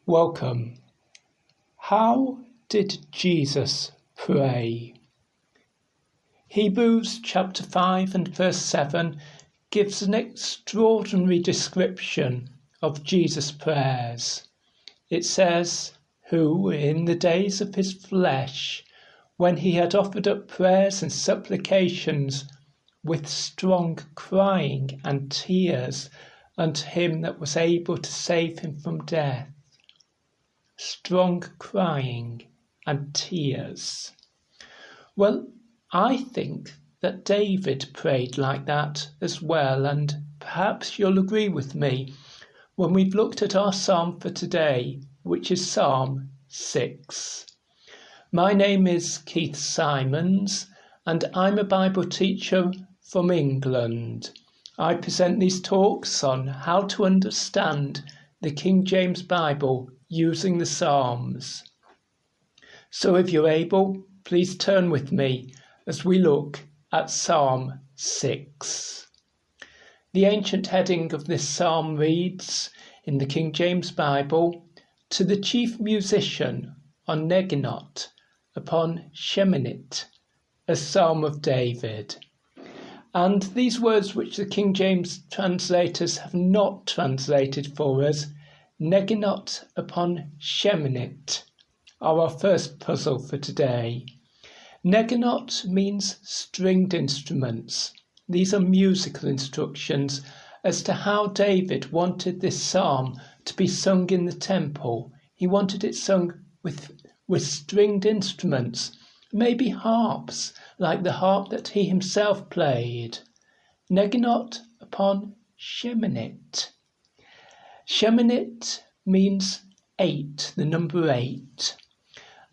Welcome. How did Jesus pray? Hebrews chapter 5 and verse 7 gives an extraordinary description of Jesus' prayers. It says, who in the days of his flesh, when he had offered up prayers and supplications with strong crying and tears unto him that was able to save him from death. Strong crying and tears. Well, I think that David prayed like that as well, and perhaps you'll agree with me when we've looked at our psalm for today, which is Psalm 6. My name is Keith Simons, and I'm a Bible teacher from England. I present these talks on how to understand the King James Bible using the Psalms. So if you're able, please turn with me as we look at Psalm 6. The ancient heading of this psalm reads, in the King James Bible, to the chief musician on Neginot upon Sheminith, a psalm of David. And these words which the King James translators have not translated for us, Neginot upon Sheminith, are our first puzzle for today. Neginot means stringed instruments. These are musical instructions as to how David wanted this psalm to be sung in the temple. He wanted it sung with stringed instruments, maybe harps, like the harp that he himself played. Neginot upon Sheminith. Sheminith means 8, the number 8.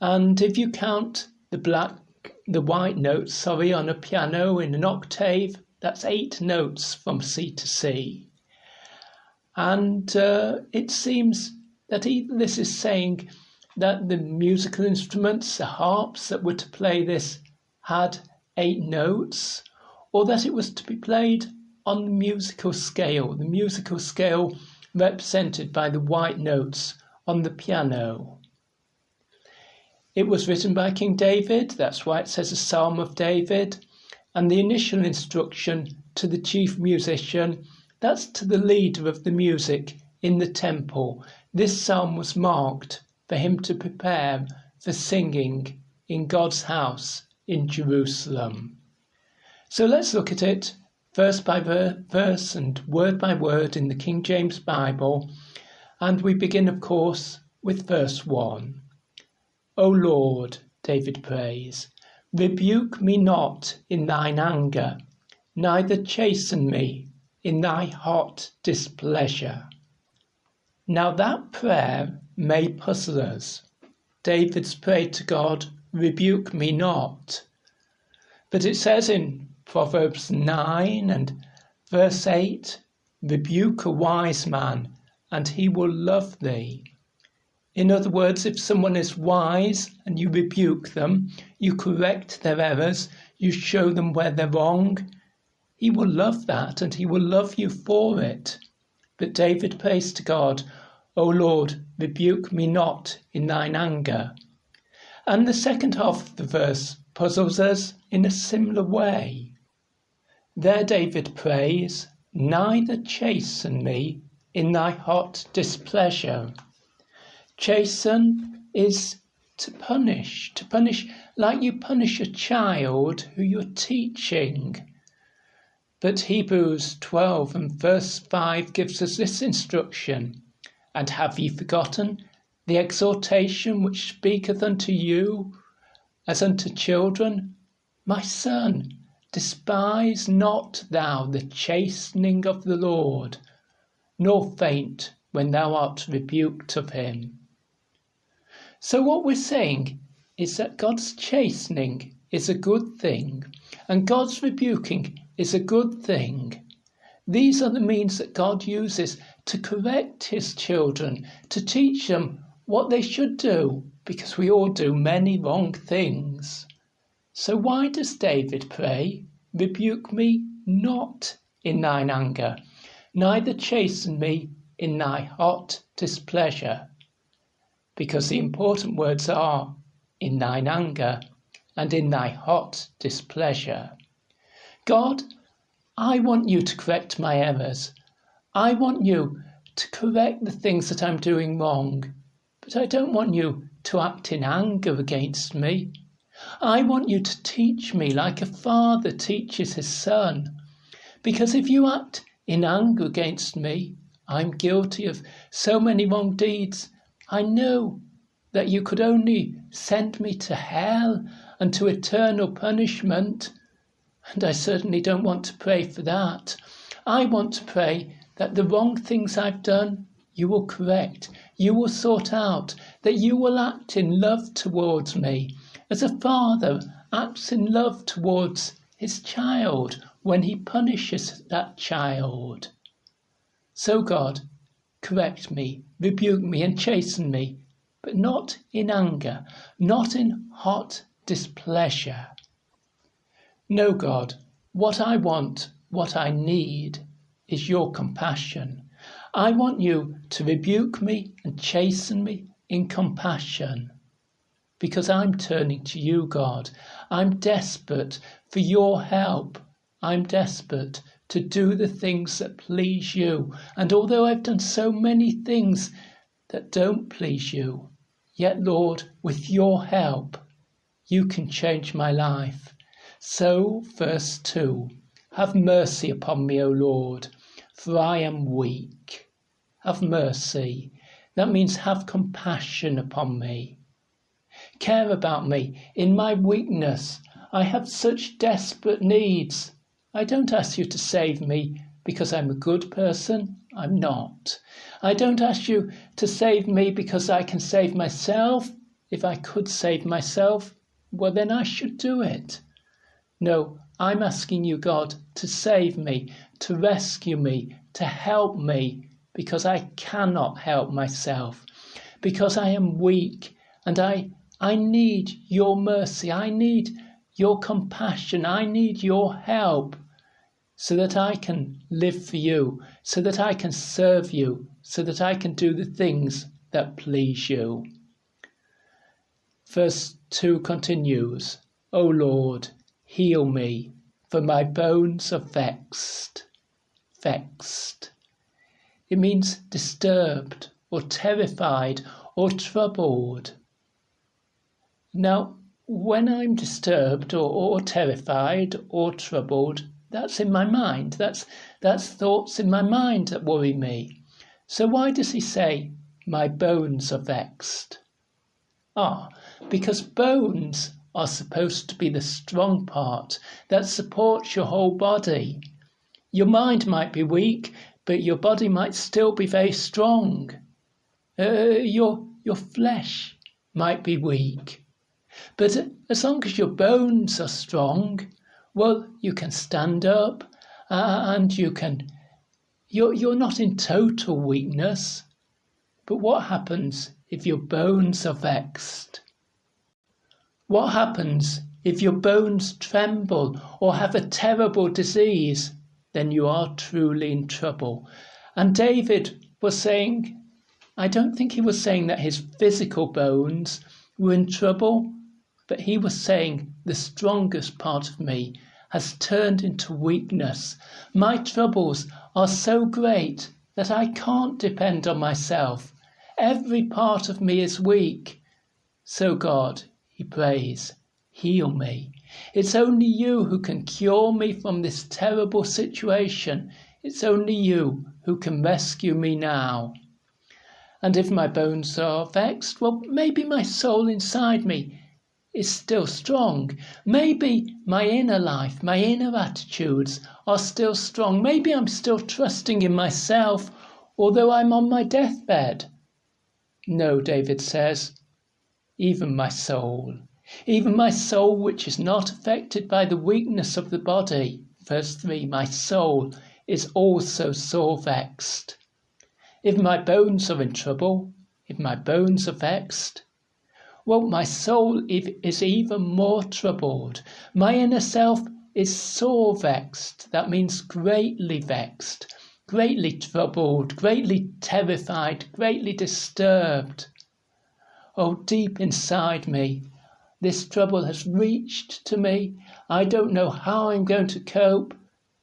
And if you count the white notes, on a piano in an octave, that's 8 notes from C to C. And it seems that either this is saying that the musical instruments, the harps that were to play this, had 8 notes, or that it was to be played on the musical scale represented by the white notes on the piano. It was written by King David, that's why it says a Psalm of David, and the initial instruction to the chief musician, that's to the leader of the music in the temple. This psalm was marked for him to prepare for singing in God's house in Jerusalem. So let's look at it verse by verse and word by word in the King James Bible, and we begin, of course, with verse 1. O Lord, David prays, rebuke me not in thine anger, neither chasten me in thy hot displeasure. Now that prayer may puzzle us. David's prayed to God, rebuke me not. But it says in Proverbs 9 and verse 8, rebuke a wise man, and he will love thee. In other words, if someone is wise and you rebuke them, you correct their errors, you show them where they're wrong, he will love that and he will love you for it. But David prays to God, O Lord, rebuke me not in thine anger. And the second half of the verse puzzles us in a similar way. There David prays, neither chasten me in thy hot displeasure. Chasten is to punish like you punish a child who you're teaching. But Hebrews 12 and verse 5 gives us this instruction, and have ye forgotten the exhortation which speaketh unto you as unto children? My son, despise not thou the chastening of the Lord, nor faint when thou art rebuked of him. So what we're saying is that God's chastening is a good thing, and God's rebuking is a good thing. These are the means that God uses to correct his children, to teach them what they should do, because we all do many wrong things. So why does David pray, rebuke me not in thine anger, neither chasten me in thy hot displeasure? because the important words are, in thine anger and in thy hot displeasure. God, I want you to correct my errors. I want you to correct the things that I'm doing wrong, but I don't want you to act in anger against me. I want you to teach me like a father teaches his son, because if you act in anger against me, I'm guilty of so many wrong deeds. I know that you could only send me to hell and to eternal punishment, and I certainly don't want to pray for that. I want to pray that the wrong things I've done, you will correct, you will sort out, that you will act in love towards me, as a father acts in love towards his child when he punishes that child. So God, correct me, rebuke me and chasten me, but not in anger, not in hot displeasure. No, God, what I want, what I need, is your compassion. I want you to rebuke me and chasten me in compassion, because I'm turning to you, God. I'm desperate for your help. I'm desperate to do the things that please you. And although I've done so many things that don't please you, yet, Lord, with your help, you can change my life. So, verse 2, have mercy upon me, O Lord, for I am weak. Have mercy. That means have compassion upon me. Care about me in my weakness. I have such desperate needs. I don't ask you to save me because I'm a good person. I'm not. I don't ask you to save me because I can save myself. If I could save myself, well, then I should do it. No, I'm asking you, God, to save me, to rescue me, to help me, because I cannot help myself, because I am weak, and I need your mercy. I need your compassion. I need your help, so that I can live for you, so that I can serve you, so that I can do the things that please you. Verse 2 continues, O Lord, heal me, for my bones are vexed. Vexed. It means disturbed or terrified or troubled. Now, when I'm disturbed or terrified or troubled, that's in my mind. That's thoughts in my mind that worry me. So why does he say, my bones are vexed? Because bones are supposed to be the strong part that supports your whole body. Your mind might be weak, but your body might still be very strong. Your flesh might be weak. But as long as your bones are strong, well, you can stand up and you're not in total weakness. But what happens if your bones are vexed? What happens if your bones tremble or have a terrible disease? Then you are truly in trouble. And David was saying, I don't think he was saying that his physical bones were in trouble, but he was saying the strongest part of me has turned into weakness. My troubles are so great that I can't depend on myself. Every part of me is weak. So God, he prays, heal me. It's only you who can cure me from this terrible situation. It's only you who can rescue me now. And if my bones are vexed, well, maybe my soul inside me is still strong. Maybe my inner life, my inner attitudes are still strong. Maybe I'm still trusting in myself, although I'm on my deathbed. No, David says, even my soul which is not affected by the weakness of the body. Verse 3, my soul is also sore vexed. If my bones are in trouble, if my bones are vexed, well, my soul is even more troubled. My inner self is sore vexed. That means greatly vexed, greatly troubled, greatly terrified, greatly disturbed. Oh, deep inside me, this trouble has reached to me. I don't know how I'm going to cope,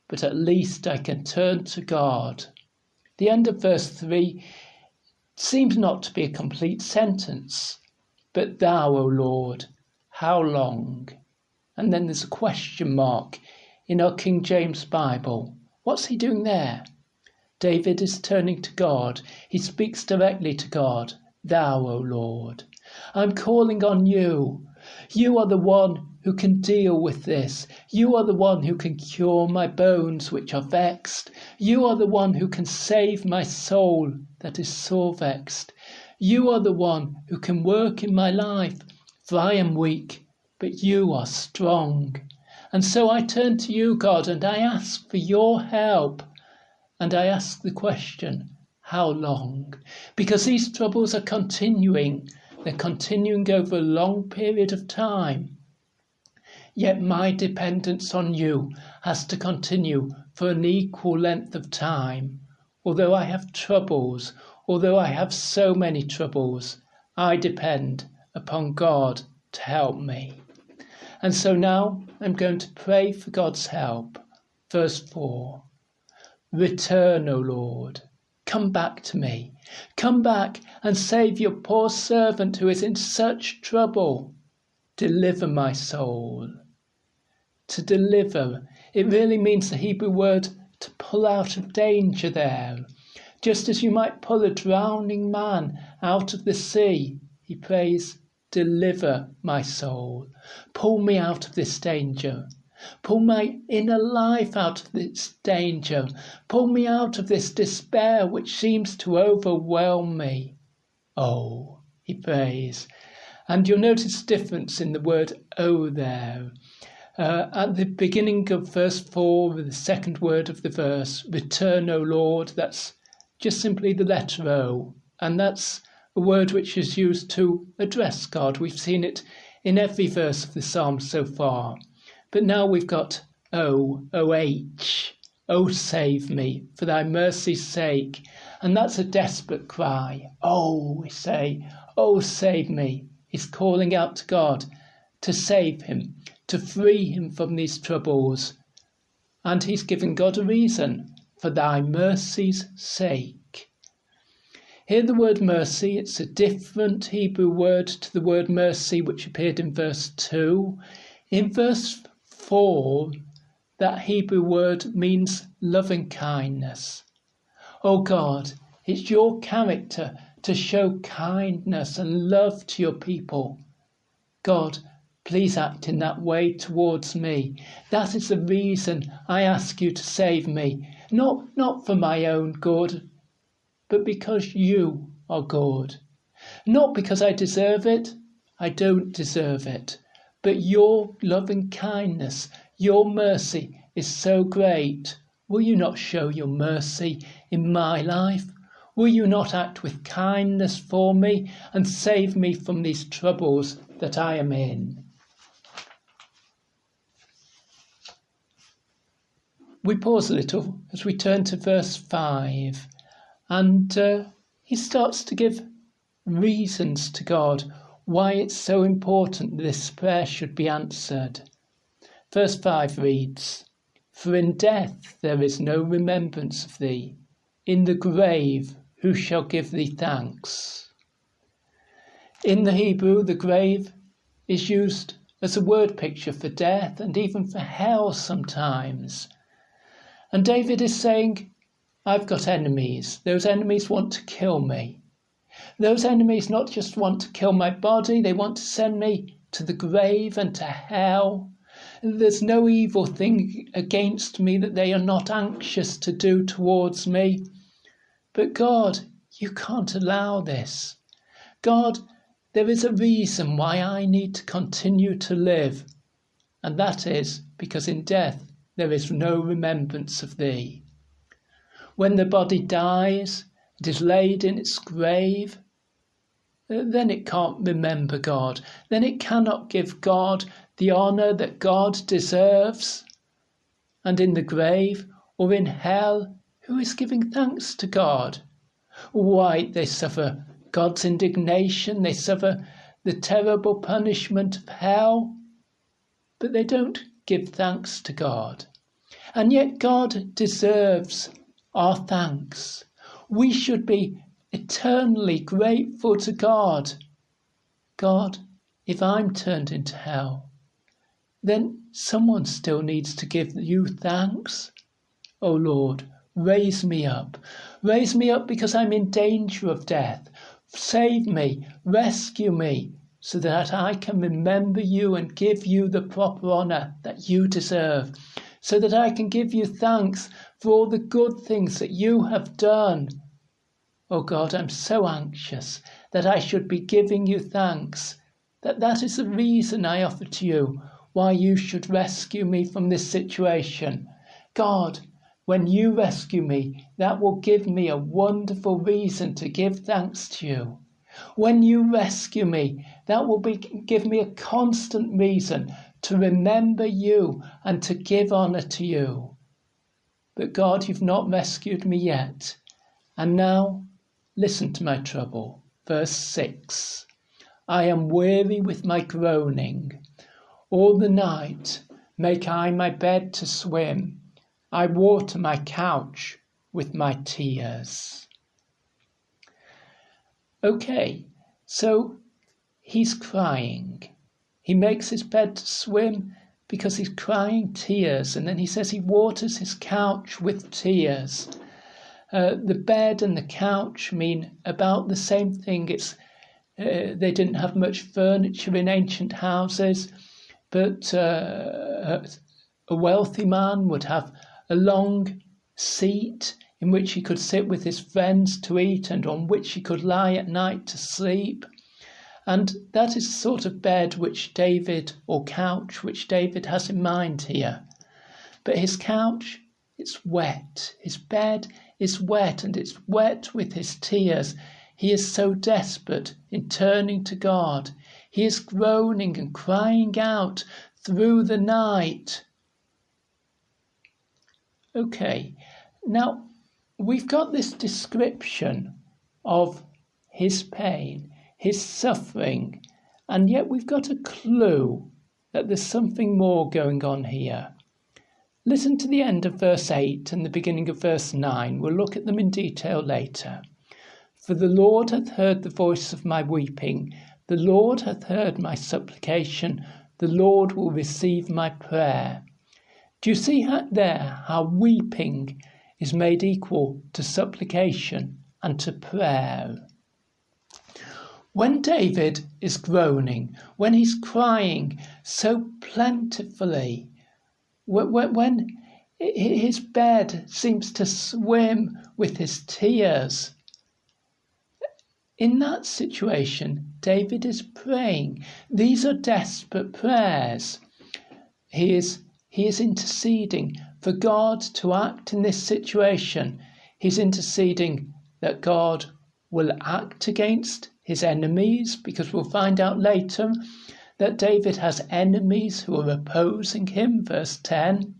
but at least I can turn to God. The end of verse 3 seems not to be a complete sentence. But thou, O Lord, how long? And then there's a question mark in our King James Bible. What's he doing there? David is turning to God. He speaks directly to God. Thou, O Lord, I'm calling on you. You are the one who can deal with this. You are the one who can cure my bones which are vexed. You are the one who can save my soul that is sore vexed. You are the one who can work in my life, for I am weak, but you are strong. And so I turn to you, God, and I ask for your help. And I ask the question, how long? Because these troubles are continuing. They're continuing over a long period of time. Yet my dependence on you has to continue for an equal length of time. Although I have troubles, although I have so many troubles, I depend upon God to help me. And so now I'm going to pray for God's help. Verse 4. Return, O Lord. Come back to me. Come back and save your poor servant who is in such trouble. Deliver my soul. To deliver, it really means the Hebrew word to pull out of danger there. Just as you might pull a drowning man out of the sea, he prays, deliver my soul. Pull me out of this danger. Pull my inner life out of this danger. Pull me out of this despair which seems to overwhelm me. Oh, he prays. And you'll notice difference in the word oh there. At the beginning of verse 4, the second word of the verse, return, O Lord, that's just simply the letter O. And that's a word which is used to address God. We've seen it in every verse of the Psalm so far. But now we've got O, O-H, O save me, for thy mercy's sake. And that's a desperate cry. Oh, we say, oh, save me. He's calling out to God to save him, to free him from these troubles. And he's given God a reason, for thy mercy's sake. Here the word mercy, it's a different Hebrew word to the word mercy which appeared in verse 2. In verse 4, that Hebrew word means loving kindness. Oh God, it's your character to show kindness and love to your people. God, please act in that way towards me. That is the reason I ask you to save me. Not for my own good, but because you are good. Not because I deserve it. I don't deserve it. But your loving kindness, your mercy is so great. Will you not show your mercy in my life? Will you not act with kindness for me and save me from these troubles that I am in? We pause a little as we turn to verse 5, and he starts to give reasons to God why it's so important this prayer should be answered. Verse 5 reads, For in death there is no remembrance of thee. In the grave who shall give thee thanks? In the Hebrew, the grave is used as a word picture for death and even for hell sometimes. And David is saying, I've got enemies. Those enemies want to kill me. Those enemies not just want to kill my body, they want to send me to the grave and to hell. There's no evil thing against me that they are not anxious to do towards me. But God, you can't allow this. God, there is a reason why I need to continue to live. And that is because in death there is no remembrance of thee. When the body dies, it is laid in its grave, then it can't remember God. Then it cannot give God the honour that God deserves. And in the grave or in hell, who is giving thanks to God? Why, they suffer God's indignation. They suffer the terrible punishment of hell, but they don't give thanks to God. And yet God deserves our thanks. We should be eternally grateful to God. God, if I'm turned into hell, then someone still needs to give you thanks. Oh Lord, raise me up. Raise me up because I'm in danger of death. Save me, rescue me, so that I can remember you and give you the proper honour that you deserve, so that I can give you thanks for all the good things that you have done. Oh God, I'm so anxious that I should be giving you thanks, that is the reason I offer to you why you should rescue me from this situation. God, when you rescue me, that will give me a wonderful reason to give thanks to you. When you rescue me, that will give me a constant reason to remember you and to give honour to you. But God, you've not rescued me yet. And now, listen to my trouble. Verse 6. I am weary with my groaning. All the night make I my bed to swim. I water my couch with my tears. Okay, so he's crying. He makes his bed to swim because he's crying tears, and then he says he waters his couch with tears. The bed and the couch mean about the same thing. They didn't have much furniture in ancient houses, but a wealthy man would have a long seat in which he could sit with his friends to eat and on which he could lie at night to sleep. And that is the sort of bed or couch which David has in mind here. But his couch, it's wet. His bed is wet, and it's wet with his tears. He is so desperate in turning to God. He is groaning and crying out through the night. Okay, now we've got this description of his pain, his suffering, and yet we've got a clue that there's something more going on here. Listen to the end of verse 8 and the beginning of verse 9. We'll look at them in detail later. For the Lord hath heard the voice of my weeping. The Lord hath heard my supplication. The Lord will receive my prayer. Do you see there how weeping is made equal to supplication and to prayer? When David is groaning, when he's crying so plentifully, when his bed seems to swim with his tears, in that situation, David is praying. These are desperate prayers. He is interceding for God to act in this situation. He's interceding that God will act against his enemies, because we'll find out later that David has enemies who are opposing him, verse 10.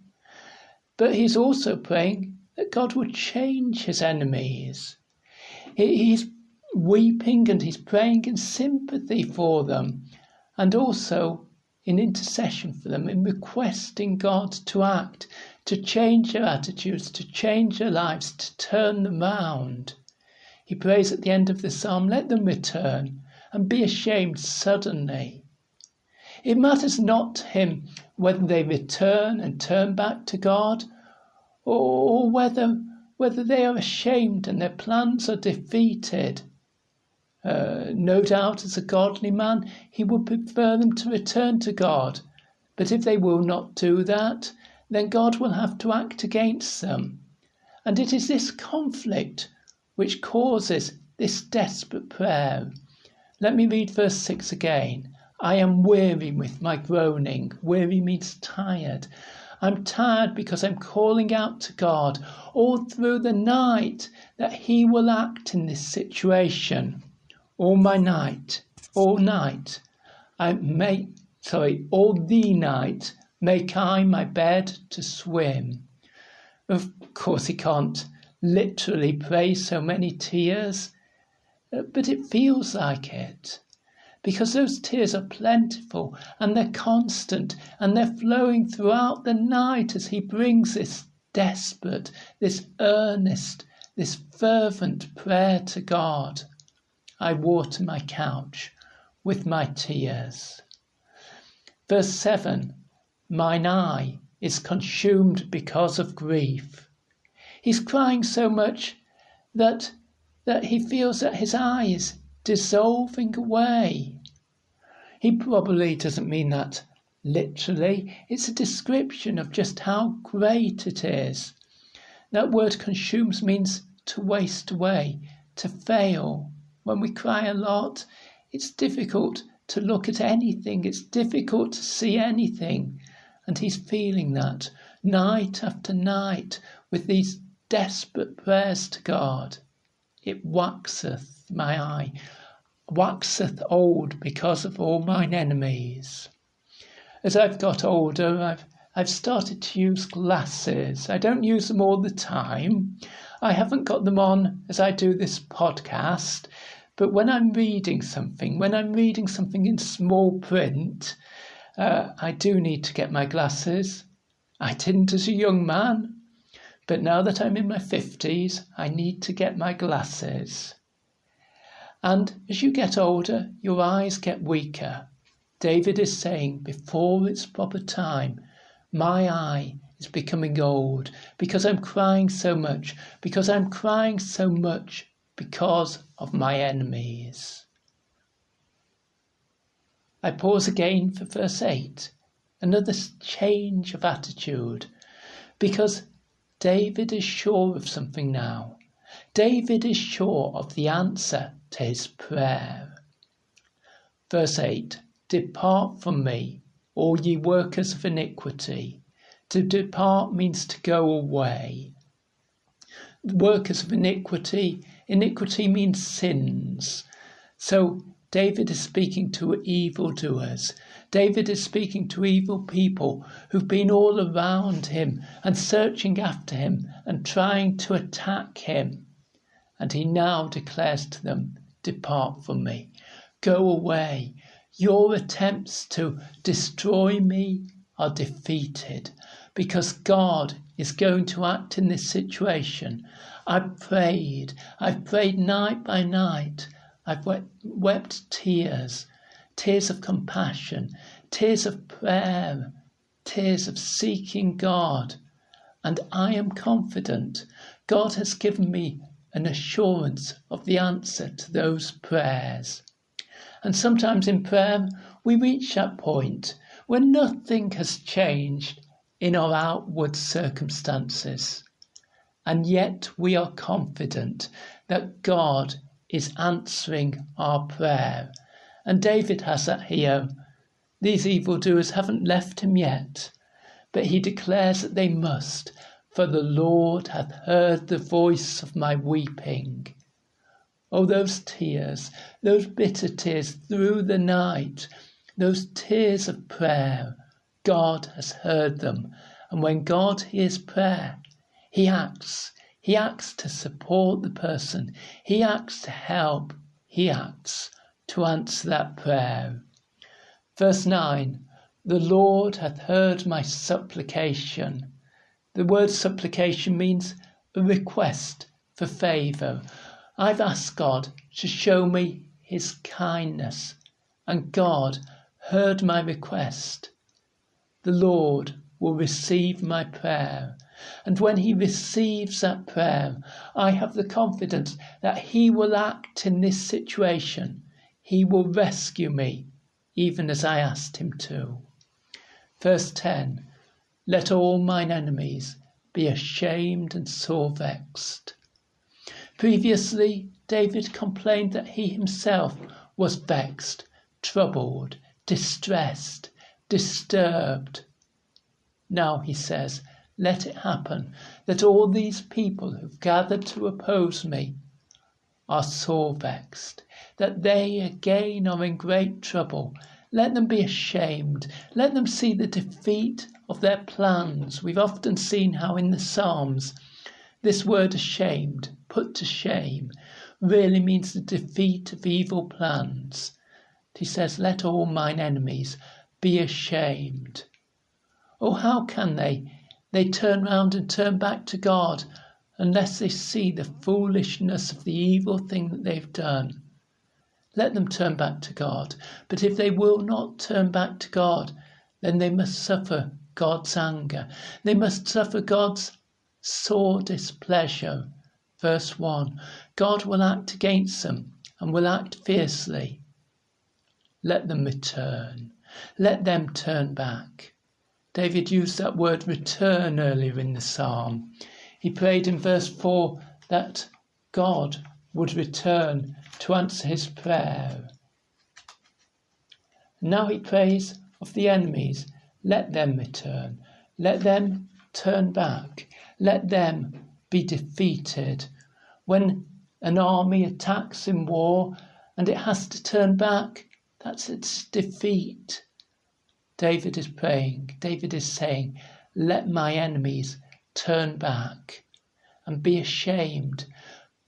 But he's also praying that God would change his enemies. He's weeping and he's praying in sympathy for them, and also in intercession for them, in requesting God to act, to change their attitudes, to change their lives, to turn them round. He prays at the end of the psalm, let them return and be ashamed suddenly. It matters not to him whether they return and turn back to God, or whether they are ashamed and their plans are defeated. No doubt, as a godly man, he would prefer them to return to God. But if they will not do that, then God will have to act against them. And it is this conflict which causes this desperate prayer. Let me read verse 6 again. I am weary with my groaning. Weary means tired. I'm tired because I'm calling out to God all through the night that he will act in this situation. All the night make I my bed to swim. Of course, he can't literally pray so many tears. but it feels like it. Because those tears are plentiful and they're constant and they're flowing throughout the night as he brings this desperate, this earnest, this fervent prayer to God. I water my couch with my tears. Verse 7, mine eye is consumed because of grief. He's crying so much that he feels that his eye is dissolving away. He probably doesn't mean that literally. It's a description of just how great it is. That word consumes means to waste away, to fail. When we cry a lot, it's difficult to look at anything. It's difficult to see anything. And he's feeling that night after night with these desperate prayers to God. It waxeth my eye, waxeth old because of all mine enemies. As I've got older, I've started to use glasses. I don't use them all the time. I haven't got them on as I do this podcast, but when I'm reading something in small print, I do need to get my glasses. I didn't as a young man, but now that I'm in my 50s, I need to get my glasses. And as you get older, your eyes get weaker. David is saying, before its proper time, my eye is becoming old because I'm crying so much, because of my enemies. I pause again for verse 8, another change of attitude, because David is sure of something now. David is sure of the answer to his prayer. Verse 8, depart from me, all ye workers of iniquity. To depart means to go away. Workers of iniquity means sins. So David is speaking to evildoers. David is speaking to evil people who've been all around him and searching after him and trying to attack him. And he now declares to them, depart from me, go away. Your attempts to destroy me are defeated because God is going to act in this situation. I've prayed night by night. I've wept tears of compassion, tears of prayer, tears of seeking God. And I am confident God has given me an assurance of the answer to those prayers. And sometimes in prayer, we reach that point where nothing has changed in our outward circumstances. And yet we are confident that God is answering our prayer. And David has that here. These evildoers haven't left him yet, but he declares that they must, for the Lord hath heard the voice of my weeping. Oh, those tears, those bitter tears through the night, those tears of prayer, God has heard them. And when God hears prayer, he acts. He acts to support the person. He acts to help. He acts to answer that prayer. Verse 9, the Lord hath heard my supplication. The word supplication means a request for favour. I've asked God to show me his kindness, and God heard my request. The Lord will receive my prayer, and when he receives that prayer, I have the confidence that he will act in this situation. He will rescue me, even as I asked him to. Verse 10, let all mine enemies be ashamed and sore vexed. Previously, David complained that he himself was vexed, troubled, distressed, disturbed. Now he says, let it happen that all these people who've gathered to oppose me are sore vexed, that they again are in great trouble. Let them be ashamed. Let them see the defeat of their plans. We've often seen how in the Psalms this word ashamed, put to shame, really means the defeat of evil plans. He says, let all mine enemies be ashamed. Oh, how can they? They turn round and turn back to God unless they see the foolishness of the evil thing that they've done. Let them turn back to God. But if they will not turn back to God, then they must suffer God's anger. They must suffer God's sore displeasure. Verse 1, God will act against them and will act fiercely. Let them return. Let them turn back. David used that word return earlier in the psalm. He prayed in verse 4 that God would return to answer his prayer. Now he prays of the enemies. Let them return. Let them turn back. Let them be defeated. When an army attacks in war and it has to turn back, that's its defeat. David is praying. David is saying, let my enemies turn back and be ashamed.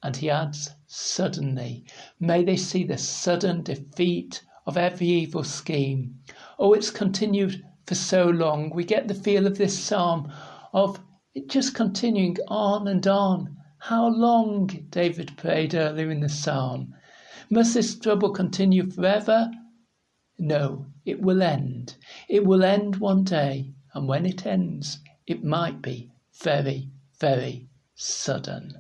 And he adds, suddenly. May they see the sudden defeat of every evil scheme. Oh, it's continued for so long. We get the feel of this psalm of it just continuing on and on. How long, David prayed earlier in the psalm. Must this trouble continue forever? No, it will end. It will end one day, and when it ends, it might be very, very sudden.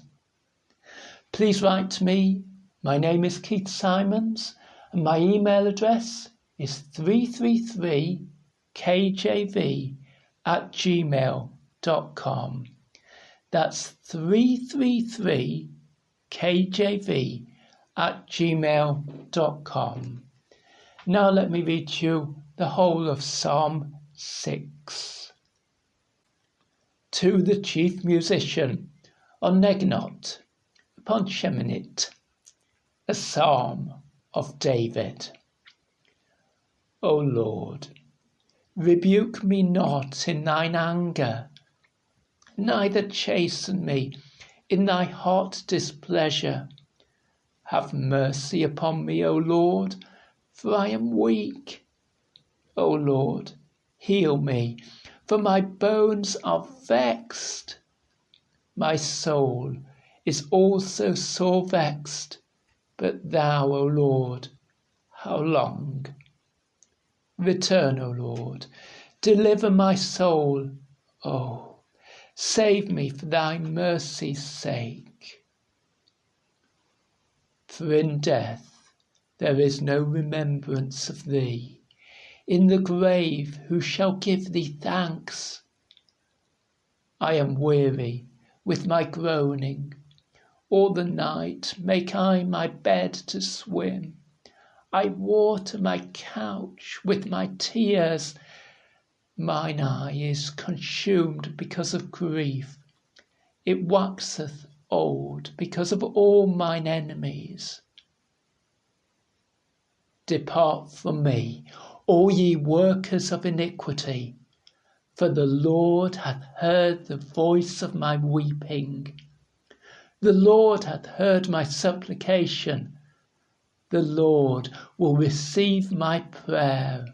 Please write to me. My name is Keith Simons, and my email address is 333kjv@gmail.com. That's 333kjv@gmail.com. Now let me read you the whole of Psalm 6. To the chief musician on Negnot, upon Sheminit, a psalm of David. O Lord, rebuke me not in thine anger, neither chasten me in thy hot displeasure. Have mercy upon me, O Lord, for I am weak. O Lord, heal me, for my bones are vexed. My soul is also sore vexed, but thou, O Lord, how long? Return, O Lord, deliver my soul. Oh, save me for thy mercy's sake. For in death there is no remembrance of thee. In the grave who shall give thee thanks? I am weary with my groaning. All the night make I my bed to swim. I water my couch with my tears. Mine eye is consumed because of grief. It waxeth old because of all mine enemies. Depart from me, all ye workers of iniquity, for the Lord hath heard the voice of my weeping. The Lord hath heard my supplication. The Lord will receive my prayer.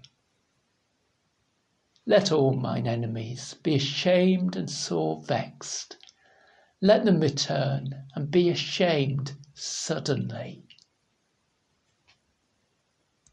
Let all mine enemies be ashamed and sore vexed. Let them return and be ashamed suddenly.